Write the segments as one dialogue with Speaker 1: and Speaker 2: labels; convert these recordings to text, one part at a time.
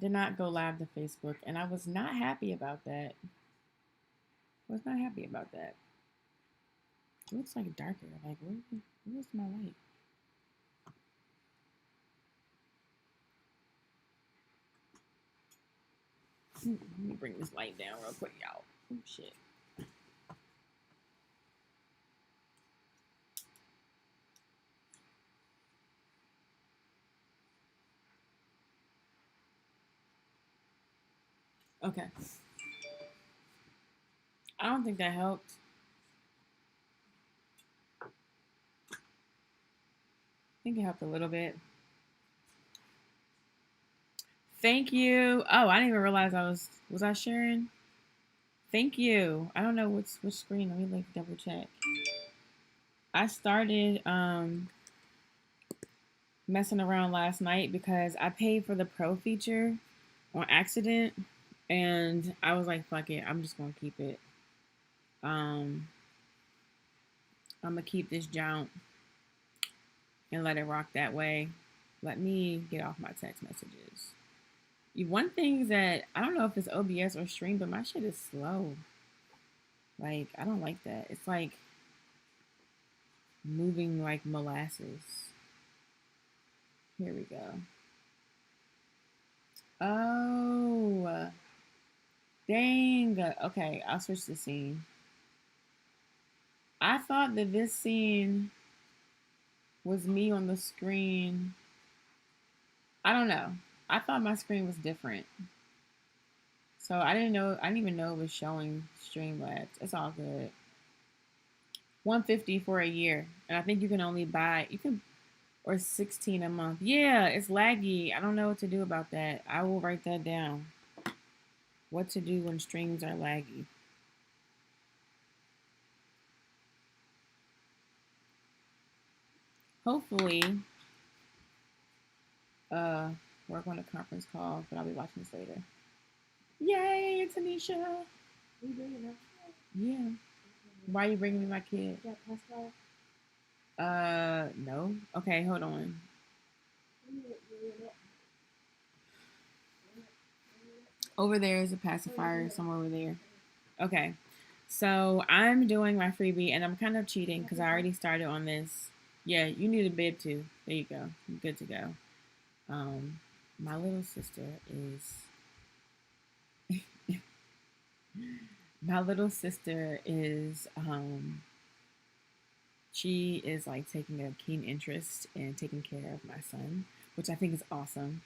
Speaker 1: did not go live to Facebook, and I was not happy about that. Was not happy about that. It looks like darker. Like, where's my light? Let me bring this light down real quick, y'all. Oh, shit. Okay. I don't think that helped. I think it helped a little bit. Thank you. Oh, I didn't even realize was I sharing? Thank you. I don't know which screen. Let me like double check. I started messing around last night because I paid for the pro feature on accident, and I was like, fuck it, I'm just gonna keep it. Um I'm gonna keep this jump and let it rock that way. Let me get off my text messages. One thing that I don't know if it's OBS or stream, but my shit is slow. Like, I don't like that. It's like moving like molasses. Here we go. Oh, dang. Okay, I'll switch the scene. I thought that this scene was me on the screen. I don't know. I thought my screen was different. So I didn't know. I didn't even know it was showing Streamlabs. It's all good. 150 for a year, and I think you can only buy or 16 a month. Yeah, it's laggy. I don't know what to do about that. I will write that down. What to do when streams are laggy. Hopefully, work on a conference call, but I'll be watching this later. Yay, Tanisha!
Speaker 2: You bringing up?
Speaker 1: Yeah. Why are you bringing me my kid?
Speaker 2: Yeah, Pascal.
Speaker 1: No. Okay, hold on. Over there is a pacifier somewhere over there. Okay. So I'm doing my freebie and I'm kind of cheating because I already started on this. Yeah, you need a bib too. There you go. I'm good to go. Um, my little sister is my little sister is she is like taking a keen interest in taking care of my son, which I think is awesome.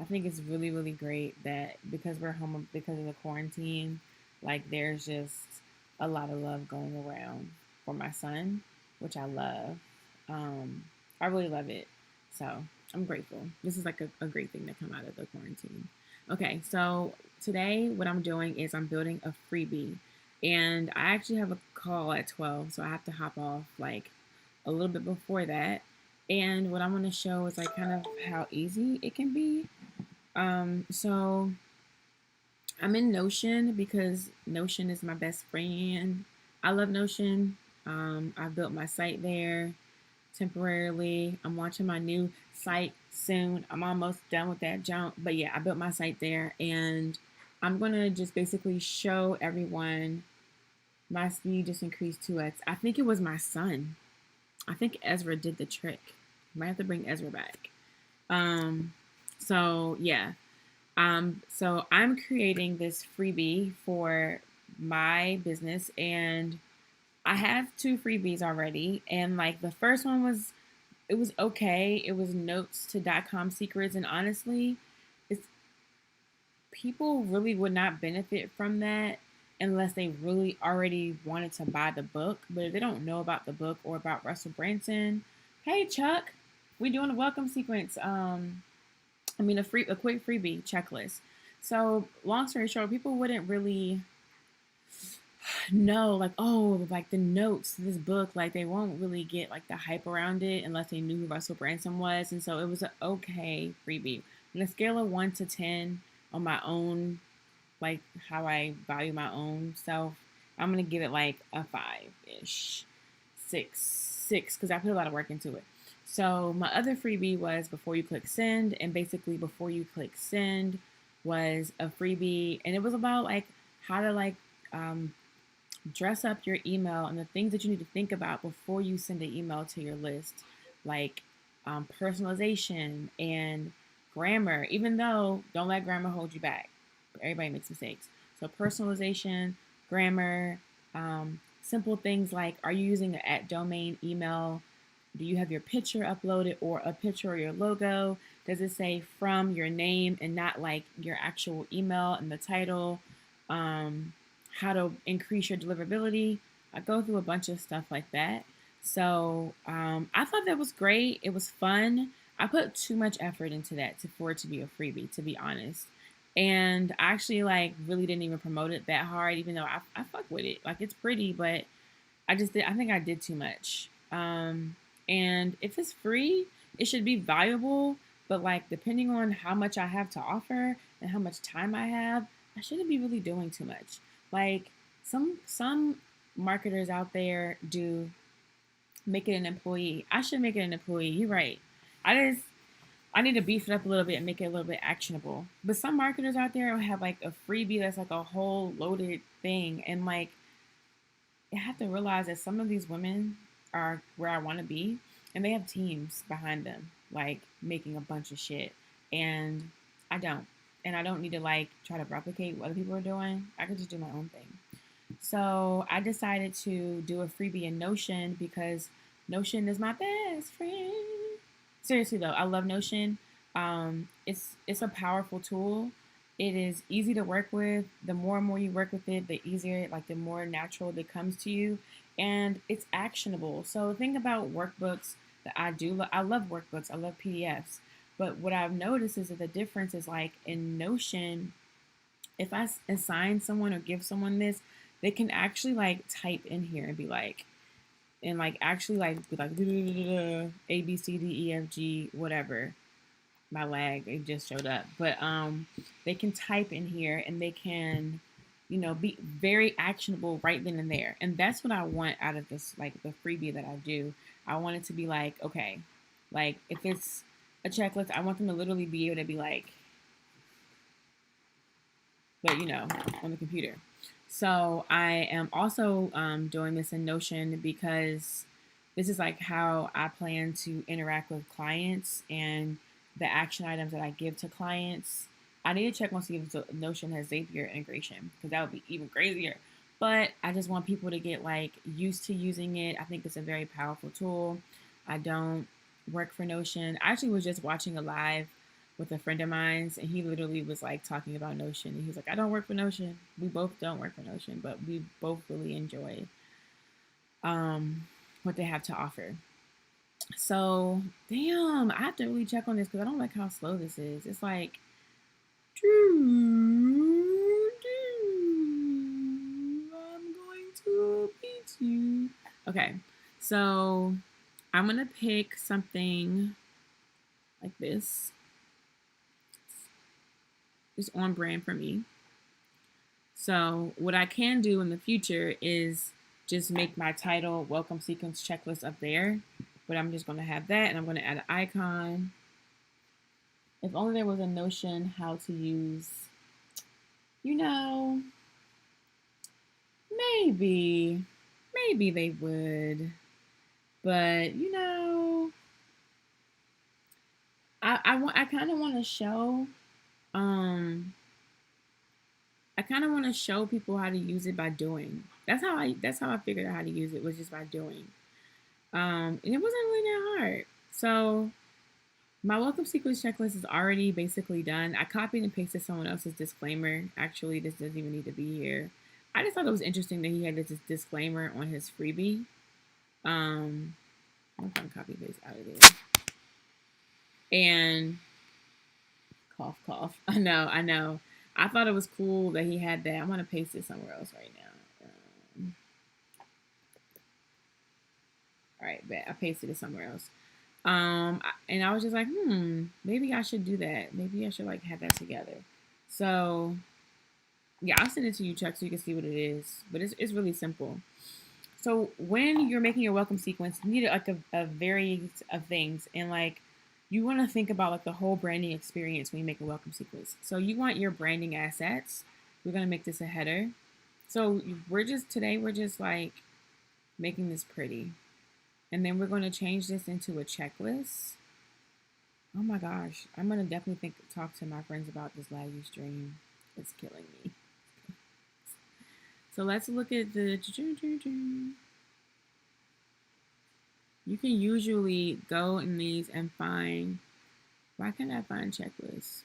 Speaker 1: I think it's really, really great that because we're home because of the quarantine, like there's just a lot of love going around for my son, which I love. Um, I really love it. So I'm grateful. This is like a great thing to come out of the quarantine. Okay, so today what I'm doing is I'm building a freebie. And I actually have a call at 12, so I have to hop off like a little bit before that. And what I'm going to show is like kind of how easy it can be. So I'm in Notion because Notion is my best friend. I love Notion. I've built my site there temporarily. I'm launching my new site soon. I'm almost done with that jump. But yeah, I built my site there and I'm going to just basically show everyone my speed just increased 2x. I think it was my son. I think Ezra did the trick. Might have to bring Ezra back. Um, so yeah. So I'm creating this freebie for my business and I have two freebies already. And like the first one it was okay. It was notes to .com secrets. And honestly, it's people really would not benefit from that unless they really already wanted to buy the book. But if they don't know about the book or about Russell Branson, hey Chuck, we doing a welcome sequence. A quick freebie checklist. So long story short, people wouldn't really know like, oh, like the notes to this book, like they won't really get like the hype around it unless they knew who Russell Branson was. And so it was an okay freebie. On a scale of 1 to 10 on my own, like how I value my own self, I'm gonna give it like a 5-ish. Six, because I put a lot of work into it. So my other freebie was before you click send, and basically before you click send, was a freebie, and it was about like how to like um, dress up your email and the things that you need to think about before you send an email to your list, like personalization and grammar. Even though don't let grammar hold you back, everybody makes mistakes. So personalization, grammar, simple things like are you using an at domain email? Do you have your picture uploaded or a picture or your logo? Does it say from your name and not like your actual email and the title? Um, how to increase your deliverability. I go through a bunch of stuff like that. So I thought that was great. It was fun. I put too much effort into that for it to be a freebie, to be honest. And I actually like really didn't even promote it that hard, even though I fuck with it. Like it's pretty, but I think I did too much. And if it's free, it should be valuable. But like depending on how much I have to offer and how much time I have, I shouldn't be really doing too much. Like some marketers out there do make it an employee. I should make it an employee. You're right. I need to beef it up a little bit and make it a little bit actionable. But some marketers out there will have like a freebie that's like a whole loaded thing, and like I have to realize that some of these women are where I want to be, and they have teams behind them, like making a bunch of shit, and I don't, and I don't need to like try to replicate what other people are doing. I can just do my own thing. So I decided to do a freebie in Notion because Notion is my best friend. Seriously though, I love Notion. It's a powerful tool. It is easy to work with. The more and more you work with it, the easier, like the more natural it comes to you, and it's actionable. So think about workbooks that I do. I love workbooks. I love PDFs. But what I've noticed is that the difference is like in Notion, if I assign someone or give someone this, they can actually like type in here and be like, and like actually like be like A B C D E F G whatever. My lag it just showed up, but they can type in here and they can, be very actionable right then and there, and that's what I want out of this like the freebie that I do. I want it to be like okay, like if it's a checklist, I want them to literally be able to be like, but on the computer. So I am also doing this in Notion because this is like how I plan to interact with clients and the action items that I give to clients. I need to check once if Notion has Zapier integration because that would be even crazier. But I just want people to get like used to using it. I think it's a very powerful tool. I don't work for Notion. I actually was just watching a live with a friend of mine, and he literally was like talking about Notion. And he was like, I don't work for Notion. We both don't work for Notion, but we both really enjoy what they have to offer. So, damn, I have to really check on this because I don't like how slow this is. It's like, I'm going to beat you. Okay, so I'm going to pick something like this. It's on brand for me. So what I can do in the future is just make my title welcome sequence checklist up there. But I'm just going to have that, and I'm going to add an icon. If only there was a Notion how to use, maybe they would. But I kind of want to show I kind of want to show people how to use it by doing. That's how I figured out how to use it, was just by doing. And it wasn't really that hard. So my welcome sequence checklist is already basically done. I copied and pasted someone else's disclaimer. Actually, this doesn't even need to be here. I just thought it was interesting that he had this disclaimer on his freebie. I'm gonna copy paste out of there. And cough, cough. I know. I thought it was cool that he had that. I'm gonna paste it somewhere else right now. All right, bet I pasted it somewhere else. And I was just like, maybe I should do that. Maybe I should like have that together. So yeah, I'll send it to you, Chuck, so you can see what it is. But it's really simple. So when you're making your welcome sequence, you need like a variety of things, and like you want to think about like the whole branding experience when you make a welcome sequence. So you want your branding assets. We're gonna make this a header. So we're just like making this pretty. And then we're going to change this into a checklist. Oh my gosh, I'm gonna definitely talk to my friends about this laggy stream. It's killing me. So let's look at the. You can usually go in these and find. Why can't I find checklists?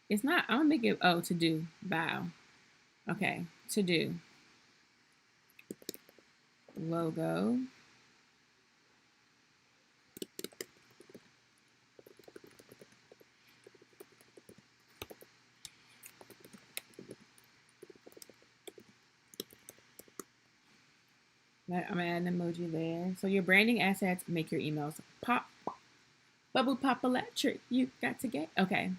Speaker 1: It's not. I'm gonna make it. Oh, to do. Bow. Okay. To do. Logo. I'm gonna add an emoji there. So your branding assets make your emails pop. Bubble pop electric. You got to get. Okay.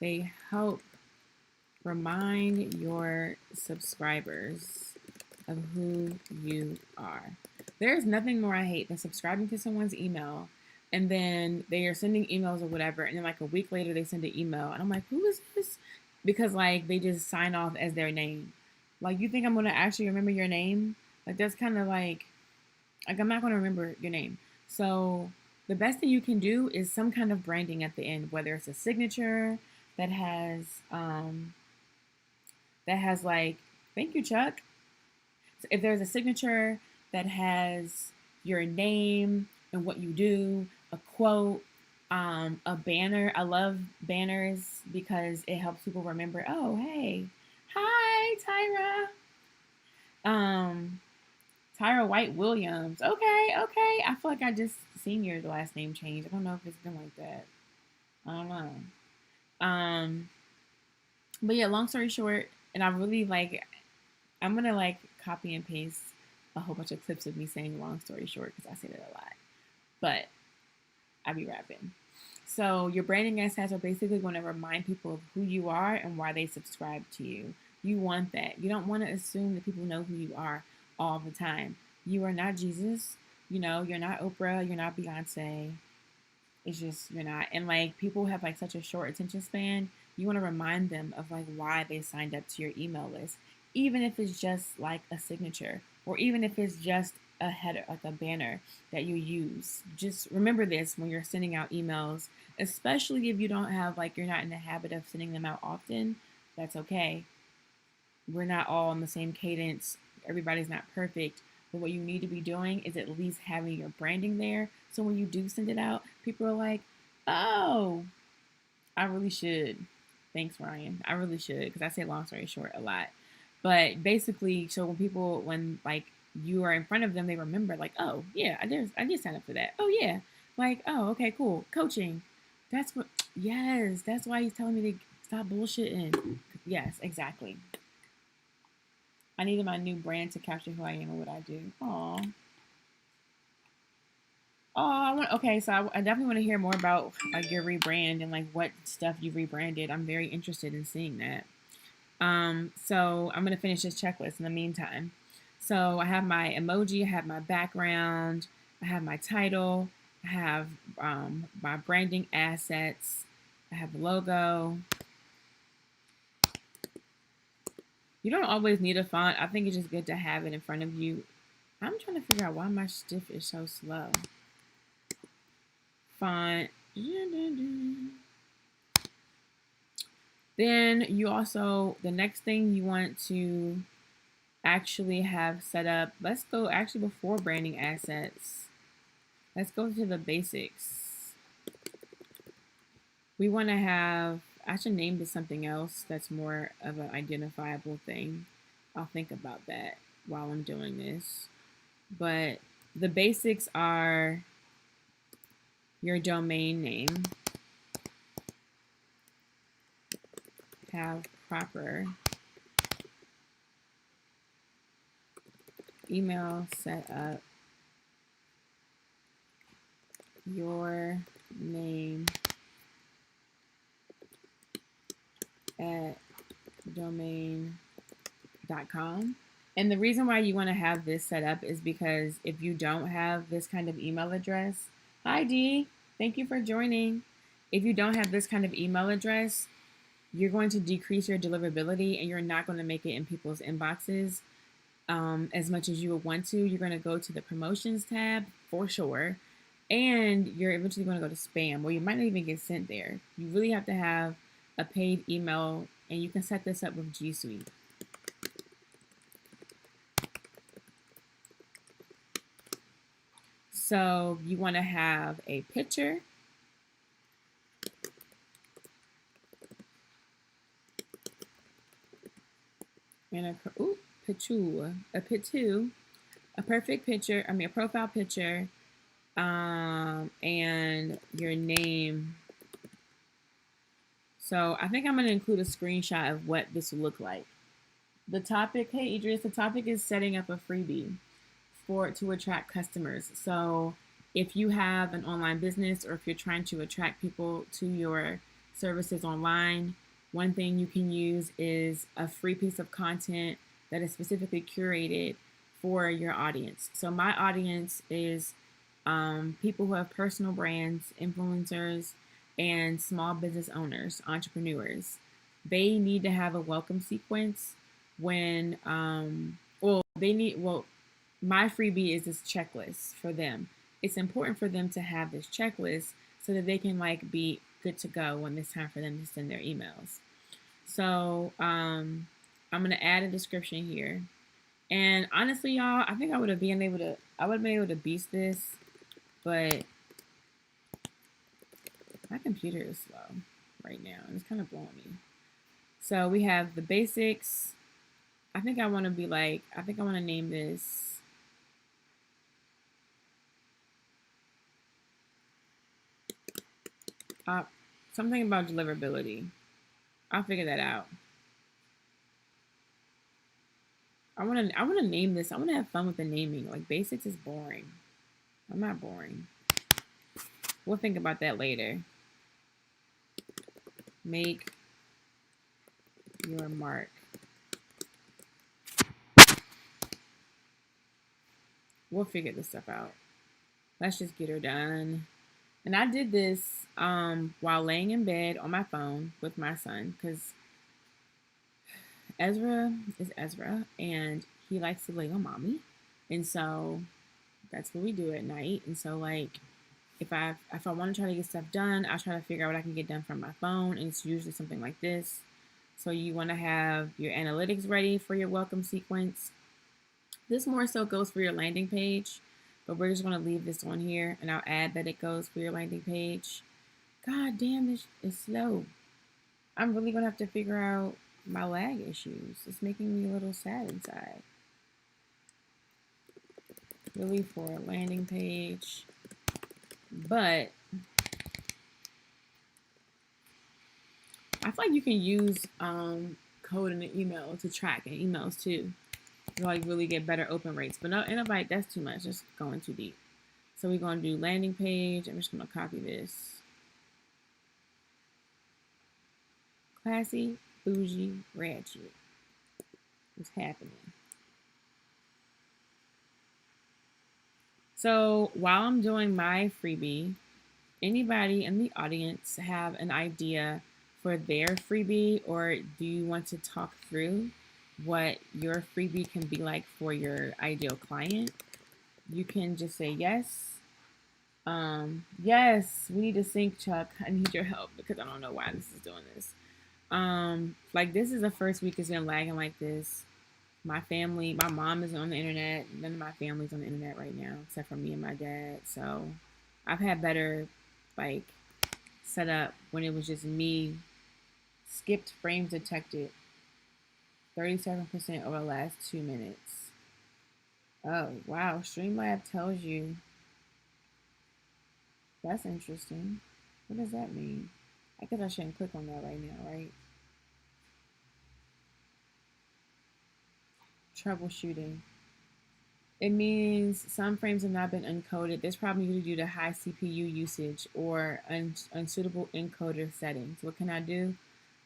Speaker 1: They help remind your subscribers of who you are. There's nothing more I hate than subscribing to someone's email and then they are sending emails or whatever, and then like a week later they send an email and I'm like, who is this? Because like they just sign off as their name. Like, you think I'm gonna actually remember your name? Like, that's kind of like I'm not gonna remember your name. So the best thing you can do is some kind of branding at the end, whether it's a signature that has like, thank you, Chuck. So if there's a signature that has your name and what you do, a quote, a banner. I love banners because it helps people remember, oh, hey, hi, Tyra. Tyra White Williams. Okay, okay. I feel like I just seen your last name change. I don't know if it's been like that. I don't know. But yeah, long story short, and I really like, I'm gonna like copy and paste a whole bunch of clips of me saying long story short because I say that a lot. But I be rapping. So your branding assets are basically going to remind people of who you are and why they subscribe to you. You want that. You don't want to assume that people know who you are all the time. You are not Jesus. You know, you're not Oprah. You're not Beyonce. It's just, you're not. And like, people have like such a short attention span. You want to remind them of like why they signed up to your email list, even if it's just like a signature, or even if it's just a header, like a banner that you use. Just remember this when you're sending out emails, especially if you don't have, like, you're not in the habit of sending them out often. That's okay. We're not all on the same cadence. Everybody's not perfect. But what you need to be doing is at least having your branding there. So when you do send it out, people are like, oh, I really should. Thanks, Ryan. I really should, because I say long story short a lot. But basically, so when people, when like you are in front of them, they remember like, oh yeah, I did sign up for that. Oh yeah, like, oh okay, cool. Coaching. That's what. Yes, that's why he's telling me to stop bullshitting. Yes, exactly. I needed my new brand to capture who I am and what I do. Aw. Oh, okay, so I definitely want to hear more about like your rebrand and like what stuff you rebranded. I'm very interested in seeing that. So I'm gonna finish this checklist in the meantime. So I have my emoji, I have my background, I have my title, I have my branding assets, I have the logo. You don't always need a font. I think it's just good to have it in front of you. I'm trying to figure out why my stiff is so slow. Font. Then you also, the next thing you want to actually have set up, let's go actually before branding assets. Let's go to the basics. We want to have, I should name this something else that's more of an identifiable thing. I'll think about that while I'm doing this. But the basics are your domain name, have proper email set up, your name at domain.com. And the reason why you want to have this set up is because if you don't have this kind of email address, hi Dee, thank you for joining. If you don't have this kind of email address, you're going to decrease your deliverability and you're not going to make it in people's inboxes as much as you would want to. You're going to go to the promotions tab for sure. And you're eventually going to go to spam, or you might not even get sent there. You really have to have a paid email, and you can set this up with G Suite. So you want to have a picture. And a perfect picture, a profile picture, and your name. So I think I'm going to include a screenshot of what this will look like. The topic, hey Idris, the topic is setting up a freebie to attract customers. So if you have an online business or if you're trying to attract people to your services online, one thing you can use is a free piece of content that is specifically curated for your audience. So my audience is people who have personal brands, influencers, and small business owners, entrepreneurs. They need to have a welcome sequence when, my freebie is this checklist for them. It's important for them to have this checklist so that they can be good to go when it's time for them to send their emails. So I'm gonna add a description here. And honestly, y'all, I think I would have been able to beast this, but my computer is slow right now and it's kind of blowing me. So we have the basics. I think I want to name this something about deliverability. I'll figure that out. I want to name this. I want to have fun with the naming. Basics is boring. I'm not boring. We'll think about that later. Make your mark. We'll figure this stuff out. Let's just get her done. And I did this while laying in bed on my phone with my son because Ezra is Ezra and he likes to lay on mommy. And so that's what we do at night. And so if I want to try to get stuff done, I'll try to figure out what I can get done from my phone. And it's usually something like this. So you want to have your analytics ready for your welcome sequence. This more so goes for your landing page, but we're just going to leave this on here and I'll add that it goes for your landing page. God damn, this is slow. I'm really going to have to figure out my lag issues. It's making me a little sad inside. Really for a landing page, but I feel like you can use code in the email to track in emails too. To really get better open rates. But no, that's too much. Just going too deep. So we're going to do landing page. I'm just going to copy this. Classy, bougie, ratchet. What's happening? So while I'm doing my freebie, anybody in the audience have an idea for their freebie, or do you want to talk through what your freebie can be like for your ideal client? You can just say yes. Yes, we need to sync, Chuck. I need your help because I don't know why this is doing this. This is the first week it's been lagging like this. My mom isn't on the internet. None of my family's on the internet right now, except for me and my dad. So I've had better set up when it was just me. Skipped frames detected. 37% over the last 2 minutes. Oh, wow. Streamlab tells you. That's interesting. What does that mean? I guess I shouldn't click on that right now, right? Troubleshooting. It means some frames have not been encoded. This probably due to high CPU usage or unsuitable encoder settings. What can I do?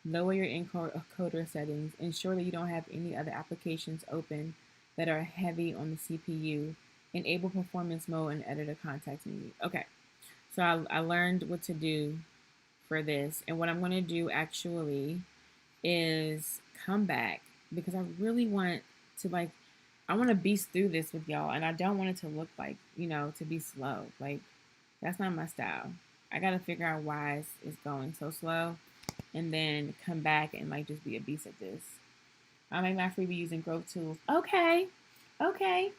Speaker 1: lower your encoder settings, ensure that you don't have any other applications open that are heavy on the CPU, enable performance mode, and editor context menu. Okay, so I learned what to do for this, and what I'm going to do actually is come back because I really want to like I want to beast through this with y'all, and I don't want it to look like to be slow. Like that's not my style. I gotta figure out why it's going so slow, and then come back and like just be a beast at this. I make my freebie using growth tools. Okay, okay.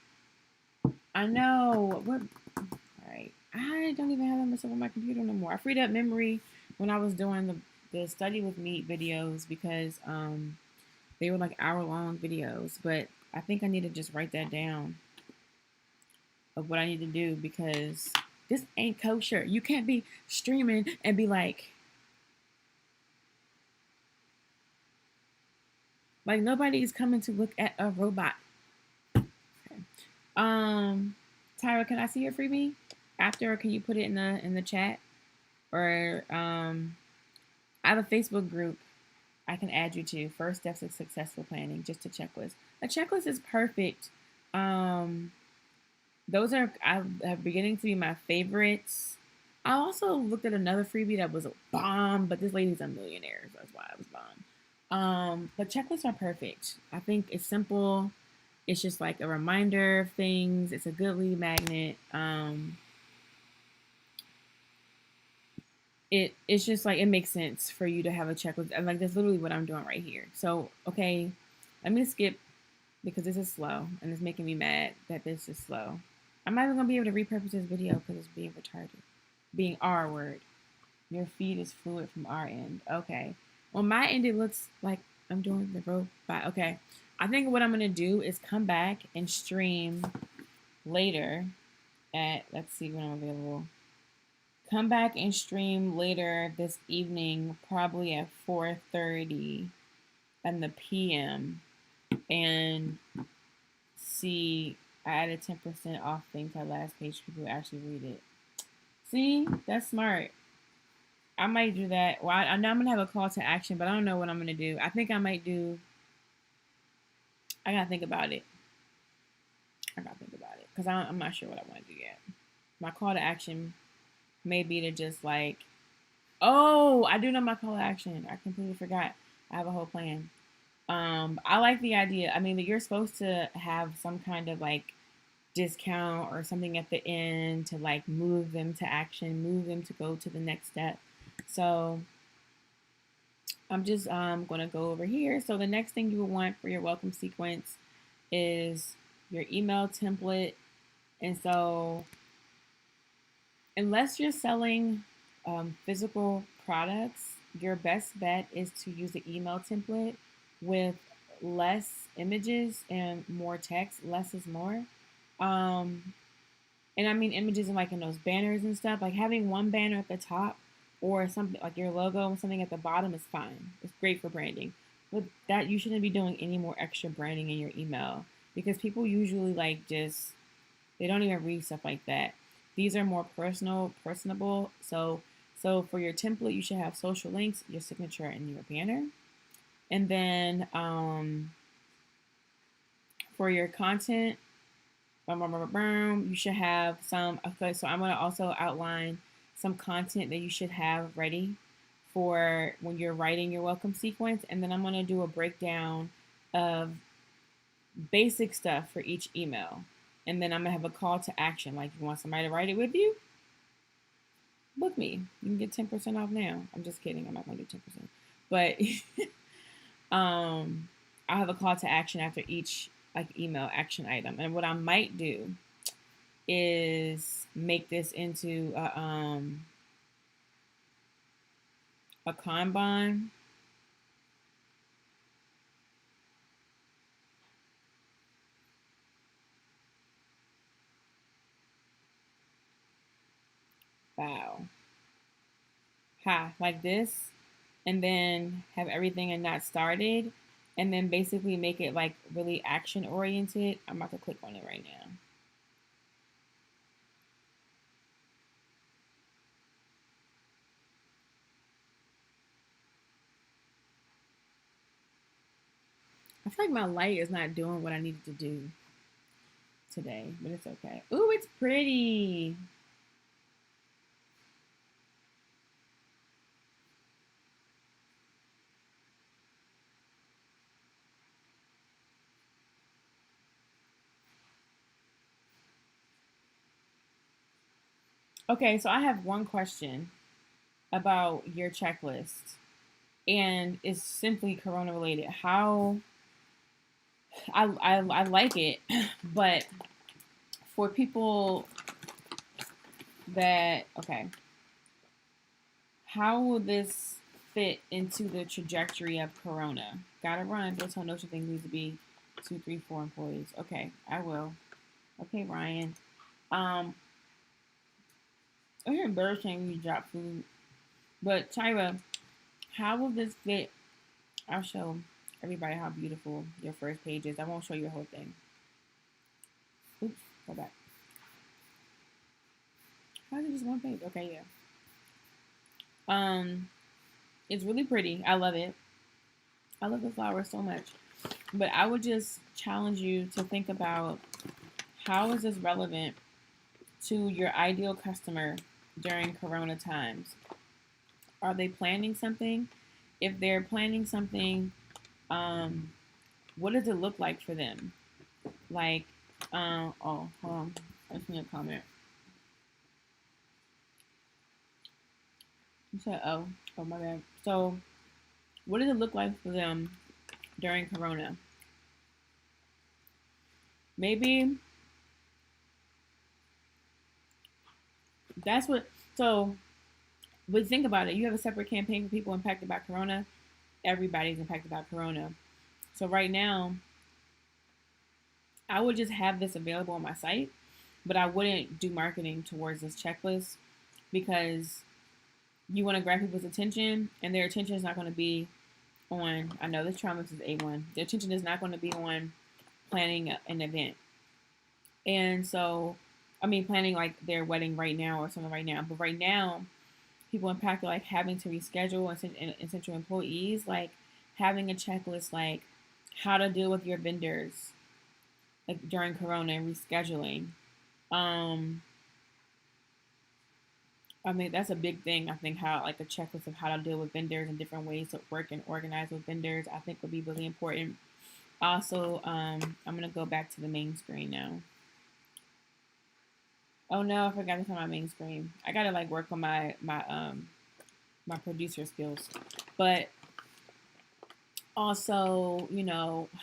Speaker 1: I know. What? All right. I don't even have that much stuff on my computer no more. I freed up memory when I was doing the study with meat videos because they were like hour-long videos, but I think I need to just write that down of what I need to do because this ain't kosher. You can't be streaming and be like nobody's coming to look at a robot. Okay. Tyra, can I see your freebie after, or can you put it in the chat? Or I have a Facebook group I can add you to. First steps of successful planning, just a checklist. A checklist is perfect. Those are beginning to be my favorites. I also looked at another freebie that was a bomb, but this lady's a millionaire, so that's why it was bomb. But checklists are perfect. I think it's simple. It's just like a reminder of things. It's a good lead magnet. It's just like it makes sense for you to have a checklist. And like that's literally what I'm doing right here. So okay, let me skip because this is slow and it's making me mad that this is slow. I'm not even gonna be able to repurpose this video because it's being retarded. Being R word. Your feed is fluid from our end. Okay. On my end, it looks like I'm doing the robot. Okay. I think what I'm gonna do is come back and stream later at let's see when I'm available. Come back and stream later this evening, probably at 4:30 in the PM, and see. I added 10% off things at last page. People actually read it. See, that's smart. I might do that. Well, I know I'm gonna have a call to action, but I don't know what I'm gonna do. I think I might do. I gotta think about it. I gotta think about it because I'm not sure what I want to do yet. My call to action may be to just like, oh, I do know my call to action. I completely forgot. I have a whole plan. I like the idea. I mean, that you're supposed to have some kind of like discount or something at the end to like move them to action, move them to go to the next step. So I'm just going to go over here. So the next thing you will want for your welcome sequence is your email template. And so unless you're selling physical products, your best bet is to use the email template with less images and more text. Less is more. And I mean images and like in those banners and stuff. Like having one banner at the top or something like your logo and something at the bottom is fine. It's great for branding. But that you shouldn't be doing any more extra branding in your email because people usually like just they don't even read stuff like that. These are more personable. So for your template, you should have social links, your signature, and your banner. And then for your content, you should have some. Okay, so I'm going to also outline some content that you should have ready for when you're writing your welcome sequence, and then I'm going to do a breakdown of basic stuff for each email, and then I'm going to have a call to action. Like, you want somebody to write it with you? Book me. You can get 10% off now. I'm just kidding. I'm not going to do 10%, but I'll have a call to action after each like email action item. And what I might do is make this into a Kanban. Wow. Ha, like this. And then have everything and not started. And then basically make it like really action oriented. I'm about to click on it right now. like my light is not doing what I needed to do today, but it's okay. Ooh, it's pretty. Okay, so I have one question about your checklist, and it's simply Corona related. How I like it, but for people that okay, how will this fit into the trajectory of Corona? Gotta run. Don't tell notion thing needs to be 2, 3, 4 employees. Okay, I will. Okay, Ryan. I hear birds saying you drop food, but Tyra, how will this fit? I'll show everybody how beautiful your first page is. I won't show you the whole thing. Oops, go back. How is it just one page? Okay, yeah. Um, it's really pretty. I love it. I love the flowers so much. But I would just challenge you to think about how is this relevant to your ideal customer during Corona times? Are they planning something? If they're planning something, um, what does it look like for them? Like, oh, hold on. I just need a comment. You said, oh, my bad. So, what does it look like for them during Corona? Maybe that's what. So, but think about it. You have a separate campaign for people impacted by Corona. Everybody's impacted by Corona. So right now, I would just have this available on my site, but I wouldn't do marketing towards this checklist because you want to grab people's attention, and their attention is not going to be on. I know this trauma is A1. Their attention is not going to be on planning an event, and so I mean planning like their wedding right now or something right now. But right now, people impacted like having to reschedule and essential employees, like having a checklist like how to deal with your vendors like during Corona and rescheduling. Um, I mean that's a big thing. I think how like a checklist of how to deal with vendors and different ways to work and organize with vendors. I think would be really important. Also, I'm gonna go back to the main screen now. Oh no, I forgot to on my main screen. I gotta like work on my producer skills, but also,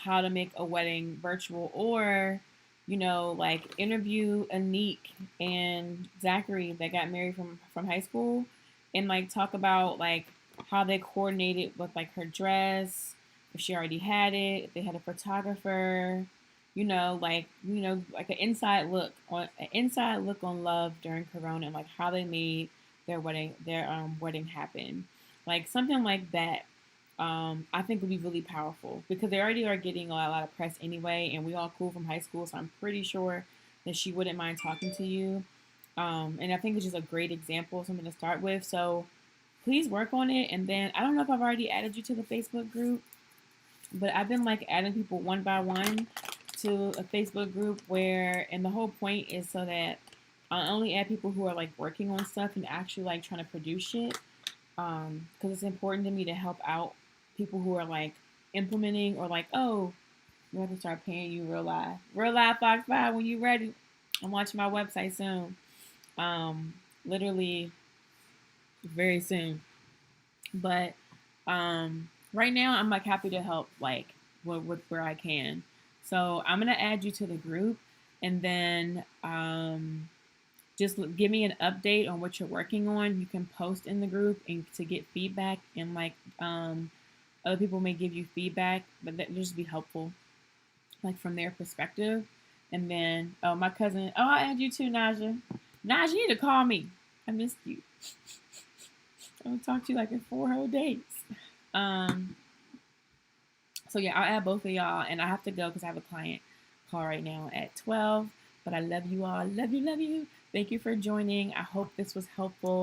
Speaker 1: how to make a wedding virtual or, like interview Anik and Zachary that got married from high school and like talk about like how they coordinated with like her dress, if she already had it, if they had a photographer, like an inside look on love during Corona and like how they made their wedding happen. Like something like that I think would be really powerful because they already are getting a lot of press anyway, and we all cool from high school, so I'm pretty sure that she wouldn't mind talking to you. And I think it's just a great example, something to start with. So please work on it. And then I don't know if I've already added you to the Facebook group, but I've been like adding people one by one to a Facebook group and the whole point is so that I only add people who are like working on stuff and actually like trying to produce shit because it's important to me to help out people who are like implementing or like, oh, we have to start paying you real live Fox 5 when you're ready. I'm launching my website soon, literally very soon. But right now, I'm like happy to help like with where I can. So I'm gonna add you to the group, and then just give me an update on what you're working on. You can post in the group and to get feedback, and like other people may give you feedback, but that just be helpful, like from their perspective. And then my cousin, I'll add you too, Naja. Naja, you need to call me. I missed you. I haven't talked to you like in 4 whole days. Um, so yeah, I'll add both of y'all, and I have to go because I have a client call right now at 12. But I love you all. Love you, love you. Thank you for joining. I hope this was helpful.